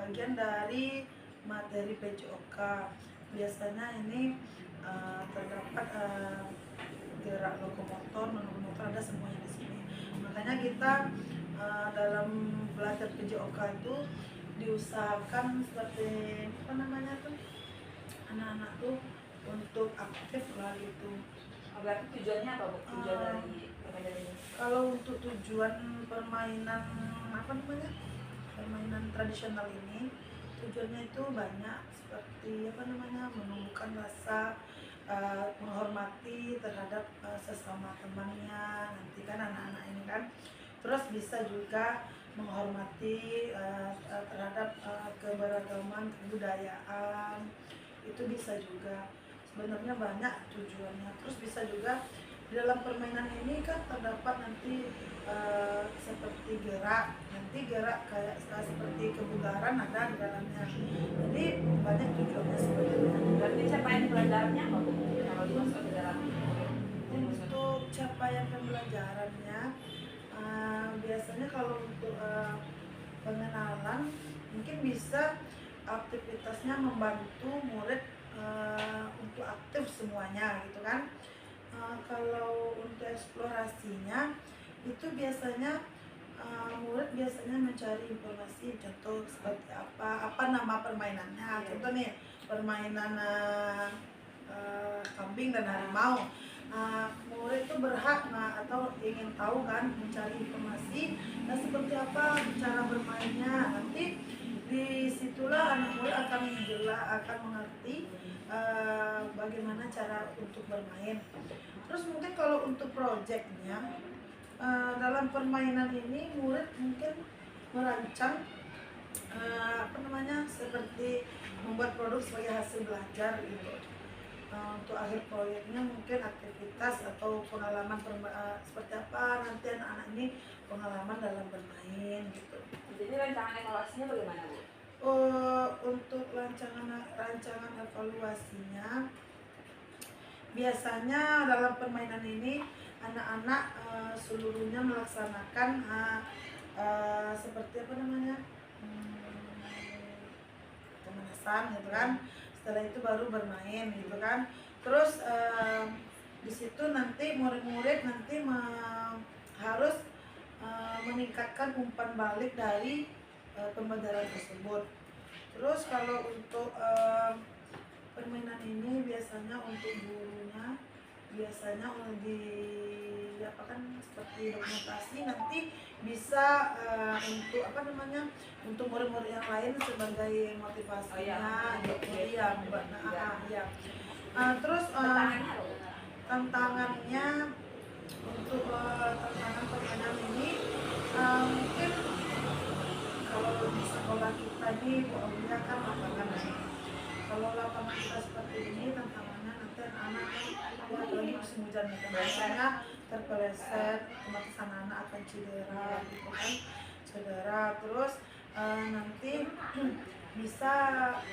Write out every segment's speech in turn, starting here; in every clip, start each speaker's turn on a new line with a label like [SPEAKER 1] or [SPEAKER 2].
[SPEAKER 1] bagian dari materi PJOK. Biasanya ini terdapat gerak lokomotor, non-lokomotor, ada semuanya di sini. Makanya kita dalam belajar PJOK itu diusahakan seperti apa namanya tuh, anak-anak tuh untuk aktif lah gitu.
[SPEAKER 2] Berarti tujuannya apa Bu? Tujuan dari permainan ini?
[SPEAKER 1] Kalau untuk tujuan permainan apa namanya, permainan tradisional ini, tujuannya itu banyak, seperti apa namanya, menumbuhkan rasa menghormati terhadap sesama temannya nanti kan anak-anak ini kan. Terus bisa juga menghormati terhadap keberagaman kebudayaan, itu bisa juga. Sebenarnya banyak tujuannya. Terus bisa juga di dalam permainan ini kan terdapat nanti seperti gerak, nanti gerak kayak seperti kebugaran ada di dalamnya. Jadi banyak tujuannya sebenarnya.
[SPEAKER 2] Berarti capaian pembelajarannya apa Bu? Kalau dimasuk ke dalam
[SPEAKER 1] Untuk capaian pembelajarannya biasanya kalau untuk pengenalan mungkin bisa aktivitasnya membantu murid untuk aktif semuanya gitu kan. Kalau untuk eksplorasinya itu biasanya murid biasanya mencari informasi, contoh seperti apa nama permainannya. Contoh nih permainan kambing dan harimau. Murid itu berhak atau ingin tahu kan, mencari informasi dan seperti apa cara bermainnya. Nanti disitulah anak murid akan mengerti bagaimana cara untuk bermain. Terus mungkin kalau untuk proyeknya dalam permainan ini murid mungkin merancang apa namanya, seperti membuat produk sebagai hasil belajar gitu. Untuk akhir proyeknya mungkin aktivitas atau pengalaman seperti apa nanti anak-anak ini pengalaman dalam bermain gitu.
[SPEAKER 2] Jadi rancangan evaluasinya bagaimana Bu?
[SPEAKER 1] Untuk rancangan evaluasinya biasanya dalam permainan ini anak-anak seluruhnya melaksanakan seperti apa namanya, pemanasan gitu kan. Setelah itu baru bermain gitu kan. Terus di situ nanti murid-murid nanti harus meningkatkan umpan balik dari pembelajaran tersebut. Terus kalau untuk permainan ini biasanya untuk gurunya biasanya di apa kan seperti dokumentasi, nanti bisa untuk apa namanya, untuk murid-murid yang lain sebagai motivasinya gitu ya Mbak. Terus tantangannya untuk tantangan permainan ini mungkin kalau di sekolah kita ini pokoknya kan lapangan. Kalau lapangan kita seperti ini tantangannya nanti anak-anak lagi musim hujan gitu, biasanya terpeleset, otomatis anak-anak akan cedera gitu kan, cedera. Terus nanti bisa,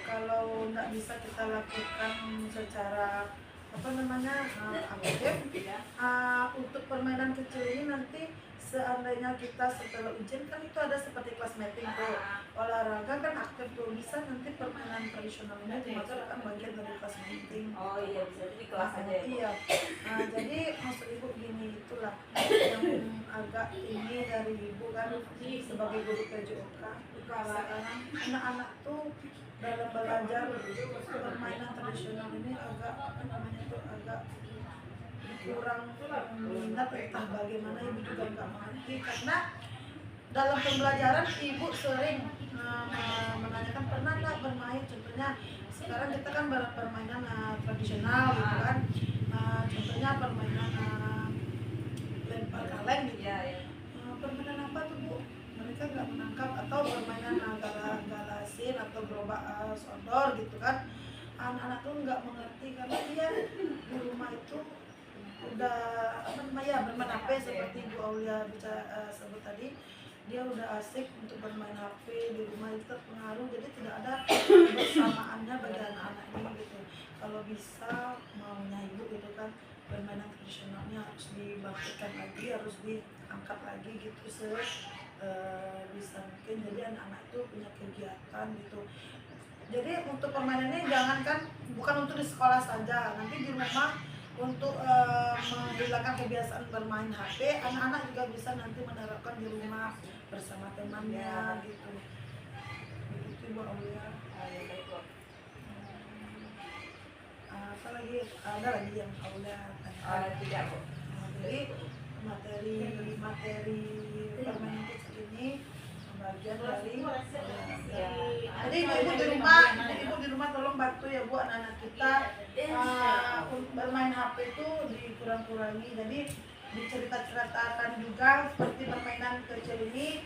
[SPEAKER 1] kalau nggak bisa kita lakukan secara apa namanya aktif, untuk permainan kecil ini nanti seandainya kita setelah ujian kan itu ada seperti kelas mapping tuh, olahraga kan aktif tuh, bisa nanti permainan tradisional ini dimasukkan bagian dari kelas mapping.
[SPEAKER 2] Oh iya, bisa jadi kelas aja ya.
[SPEAKER 1] Iya. Jadi maksud ibu gini, itulah yang agak ini dari ibu kan sebagai guru PJOK. Sekarang anak-anak tuh dalam belajar permainan tradisional ini agak apa namanya tuh, agak kurang minat, entah bagaimana ibu juga nggak mengerti, karena dalam pembelajaran ibu sering menanyakan pernah nggak bermain, contohnya sekarang kita kan permainan tradisional gitu kan, contohnya permainan lempar kaleng gitu. Permainan apa tuh Bu? Mereka nggak menangkap. Atau permainan galasin atau gerobak sodor gitu kan. Anak-anak tuh nggak mengerti karena dia di rumah itu udah apa namanya bermain HP seperti Bu Aulia sebut tadi. Dia udah asik untuk bermain HP di rumah, itu terpengaruh, jadi tidak ada kebersamaannya bagi anak-anak ini gitu. Kalau bisa maunya ibu gitu kan, permainan tradisionalnya harus dibangkitkan lagi, harus diangkat lagi gitu bisa mungkin jadi anak-anak itu punya kegiatan gitu. Jadi untuk permainannya jangankan bukan untuk di sekolah saja, nanti di rumah untuk menghilangkan kebiasaan bermain HP, anak-anak juga bisa nanti menerapkan di rumah bersama temannya gitu. Begitu Bu Aulia.
[SPEAKER 2] Baik Bu.
[SPEAKER 1] Apa lagi, ada lagi yang Aulia tanyakan?
[SPEAKER 2] Tidak Bu.
[SPEAKER 1] Jadi materi permainan kecil ini bagian dari jadi ibu di rumah tolong bantu ya Bu anak-anak kita bermain HP itu dikurang-kurangi, jadi diceritakan juga seperti permainan kecil ini,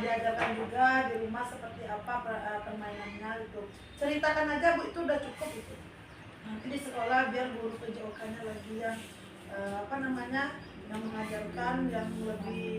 [SPEAKER 1] diajarkan juga di rumah seperti apa permainannya gitu. Ceritakan aja Bu, itu udah cukup itu. Nanti di sekolah biar guru PJOK-nya lagi yang yang mengajarkan yang lebih